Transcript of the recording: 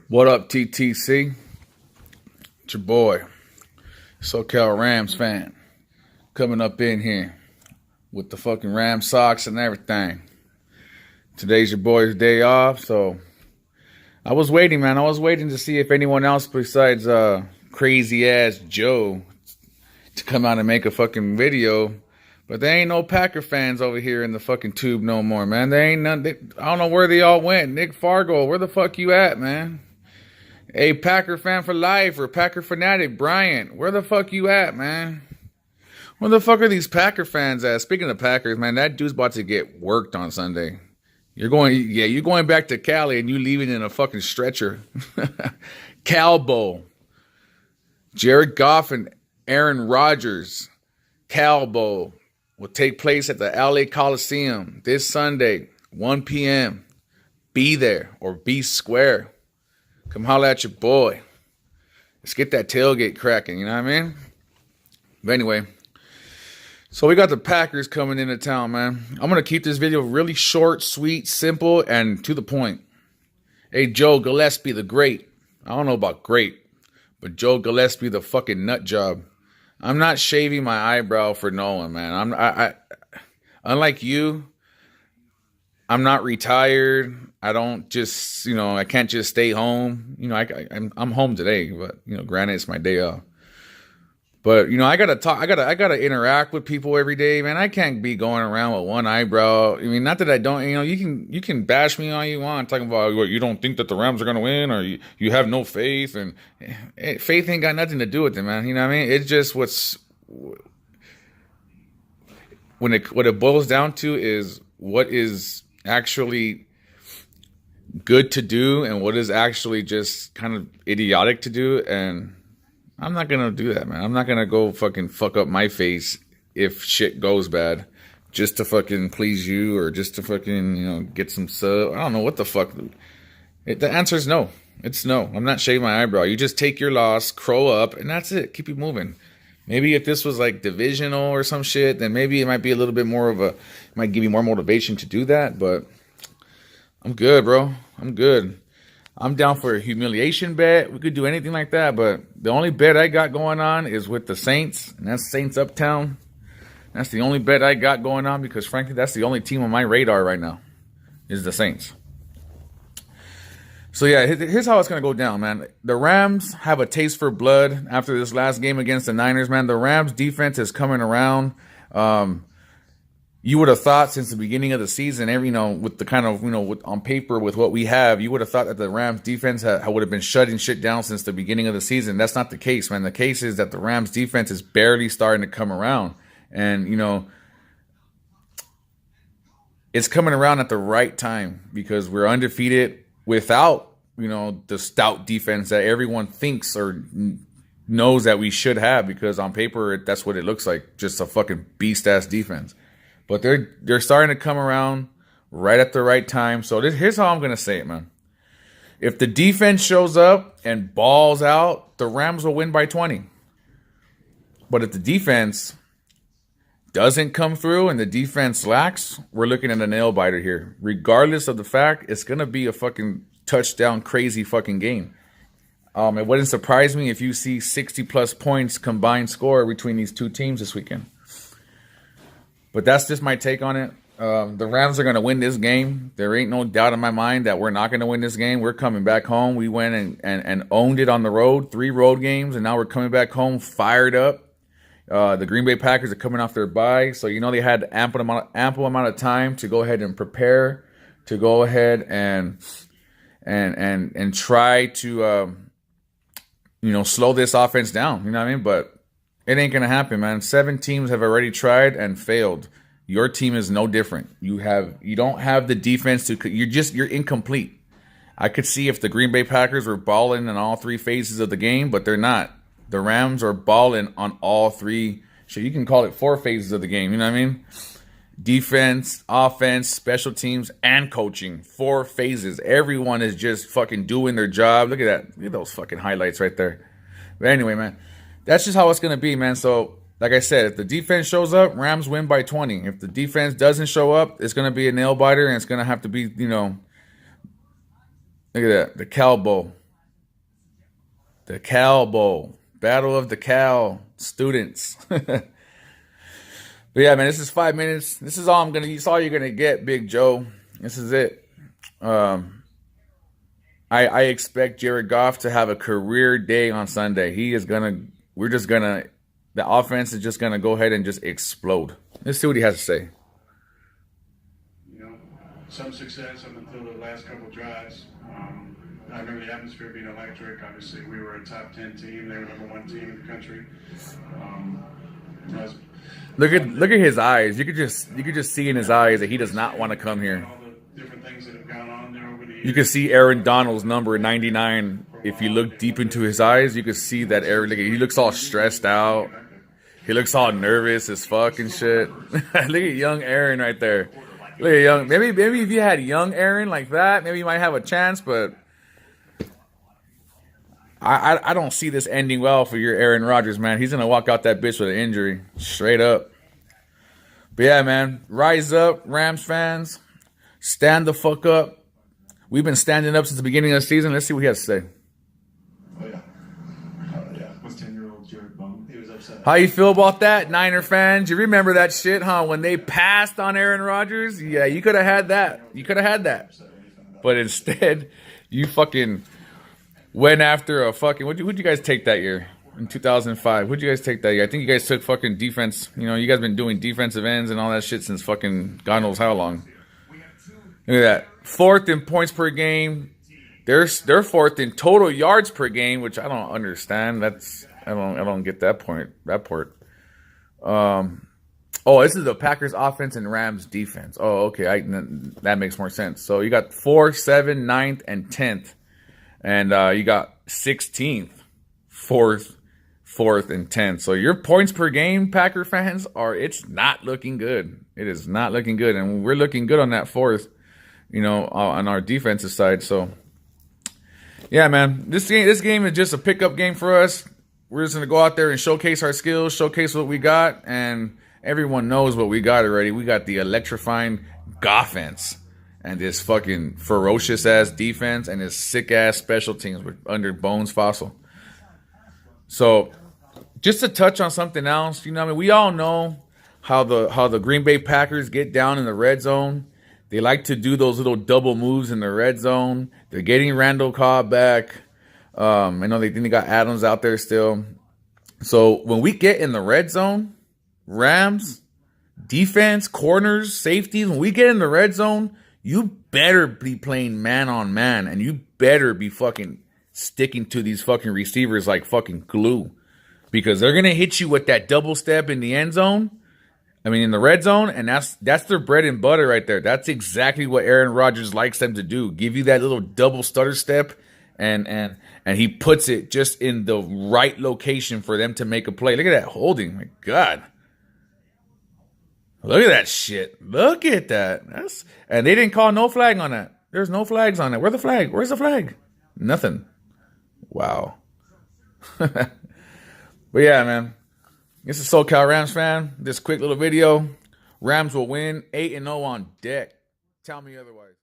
What up, TTC? It's your boy, soCal Rams fan, coming up in here with the fucking Ram socks and everything. Today's your boy's day off, so I was waiting, man. I was waiting to see if anyone else besides crazy ass Joe to come out and make a fucking video. But there ain't no Packer fans over here in the fucking tube no more, man. There ain't none. I don't know where they all went. Nick Fargo, where the fuck you at, man? Hey, Packer fan for life or Packer fanatic, Bryant, where the fuck you at, man? Where the fuck are these Packer fans at? Speaking of Packers, man, that dude's about to get worked on Sunday. You're going back to Cali and you leaving in a fucking stretcher. Cal Bowl. Jared Goff and Aaron Rodgers. Cal Bowl will take place at the LA Coliseum this Sunday, 1 p.m. Be there or be square. Come holla at your boy. Let's get that tailgate cracking, you know what I mean? But anyway, so we got the Packers coming into town, man. I'm going to keep this video really short, sweet, simple, and to the point. Hey, Joe Gillespie the Great. I don't know about great, but Joe Gillespie the fucking nut job. I'm not shaving my eyebrow for no one, man. I unlike you, I'm not retired. I don't just, I can't just stay home. I'm home today, but, granted, it's my day off. But, I got to talk. I got to interact with people every day, man. I can't be going around with one eyebrow. I mean, not that I don't, you can bash me all you want, talking about what you don't think that the Rams are going to win or you have no faith. And faith ain't got nothing to do with it, man. You know what I mean? It's just what it boils down to is what is actually good to do and what is actually just kind of idiotic to do. And I'm not gonna do that, man. I'm not gonna go fucking fuck up my face if shit goes bad just to fucking please you or just to fucking get some sub. I don't know what the fuck. The answer is no. It's no. I'm not shaving my eyebrow. You just take your loss, crow up, and that's it. Keep it moving. Maybe if this was like divisional or some shit, then maybe it might be a little bit more of it might give you more motivation to do that. But I'm good, bro. I'm good. I'm down for a humiliation bet. We could do anything like that, but the only bet I got going on is with the Saints, and that's Saints Uptown. That's the only bet I got going on because, frankly, that's the only team on my radar right now is the Saints. So, yeah, here's how it's going to go down, man. The Rams have a taste for blood after this last game against the Niners, man. The Rams defense is coming around. You would have thought since the beginning of the season, with the kind of, on paper with what we have, you would have thought that the Rams defense would have been shutting shit down since the beginning of the season. That's not the case, man. The case is that the Rams defense is barely starting to come around. And, it's coming around at the right time because we're undefeated without, the stout defense that everyone thinks or knows that we should have because on paper, that's what it looks like. Just a fucking beast-ass defense. But they're starting to come around right at the right time. So here's how I'm going to say it, man. If the defense shows up and balls out, the Rams will win by 20. But if the defense doesn't come through and the defense lacks, we're looking at a nail biter here. Regardless of the fact, it's going to be a fucking touchdown crazy fucking game. It wouldn't surprise me if you see 60-plus points combined score between these two teams this weekend. But that's just my take on it. The Rams are going to win this game. There ain't no doubt in my mind that we're not going to win this game. We're coming back home. We went and owned it on the road, 3 road games, and now we're coming back home fired up. The Green Bay Packers are coming off their bye, so they had ample amount of time to go ahead and prepare, to go ahead and try to slow this offense down. You know what I mean? But it ain't going to happen, man. 7 teams have already tried and failed. Your team is no different. You don't have the defense you're incomplete. I could see if the Green Bay Packers were balling in all 3 phases of the game, but they're not. The Rams are balling on all 3. So you can call it 4 phases of the game. You know what I mean? Defense, offense, special teams, and coaching. 4 phases. Everyone is just fucking doing their job. Look at that. Look at those fucking highlights right there. But anyway, man. That's just how it's going to be, man. So, like I said, if the defense shows up, Rams win by 20. If the defense doesn't show up, it's going to be a nail biter, and it's going to have to be, look at that, the Cal Bowl. The Cal Bowl. Battle of the Cal students. But yeah, man, this is 5 minutes. This is all this is all you're gonna get, Big Joe. This is it. I expect Jared Goff to have a career day on Sunday. The offense is just gonna go ahead and just explode. Let's see what he has to say. You know, some success up until the last couple drives. I remember the atmosphere being electric. Obviously, we were a top 10 team. They were #1 team in the country. Look at his eyes. You could just see in his eyes that he does not want to come here. All the different things that have gone on there over the years. You can see Aaron Donald's number 99. If you look deep into his eyes, you can see that he looks all stressed out. He looks all nervous as fuck and shit. Look at young Aaron right there. Look at young. Maybe if you had young Aaron like that, maybe you might have a chance. But I don't see this ending well for your Aaron Rodgers, man. He's gonna walk out that bitch with an injury, straight up. But yeah, man, rise up, Rams fans. Stand the fuck up. We've been standing up since the beginning of the season. Let's see what he has to say. Oh yeah, was 10-year-old Jared bummed? He was upset. How you feel about that, Niner fans? You remember that shit, huh? When they passed on Aaron Rodgers? Yeah, you could have had that. You could have had that. But instead, you fucking went after a fucking... Who'd you guys take that year? In 2005. Who'd you guys take that year? I think you guys took fucking defense. You know, you guys been doing defensive ends and all that shit since fucking God knows how long. Look at that. 4th in points per game. They're 4th in total yards per game, which I don't understand. I don't get that point. That part. Oh, this is the Packers offense and Rams defense. Oh, okay. That makes more sense. So you got 4th, 7th, 9th, and 10th. And you got 16th, 4th, and 10th. So your points per game, Packer fans, it's not looking good. It is not looking good. And we're looking good on that 4th, you know, on our defensive side. So, yeah, man, this game is just a pickup game for us. We're just going to go out there and showcase our skills, showcase what we got. And everyone knows what we got already. We got the electrifying offense. And this fucking ferocious-ass defense and this sick-ass special teams under Bones Fossil. So, just to touch on something else, you know what I mean? We all know how the Green Bay Packers get down in the red zone. They like to do those little double moves in the red zone. They're getting Randall Cobb back. I know they think they got Adams out there still. So, when we get in the red zone, Rams, defense, corners, safeties, when we get in the red zone, you better be playing man on man, and you better be fucking sticking to these fucking receivers like fucking glue, because they're gonna hit you with that double step in the end zone. I mean, in the red zone, and that's their bread and butter right there. That's exactly what Aaron Rodgers likes them to do. Give you that little double stutter step, and he puts it just in the right location for them to make a play. Look at that holding, my God. Look at that shit. Look at that. And they didn't call no flag on that. There's no flags on it. Where's the flag? Where's the flag? Nothing. Wow. But yeah, man. This is SoCal Rams fan. This quick little video. Rams will win 8-0 on deck. Tell me otherwise.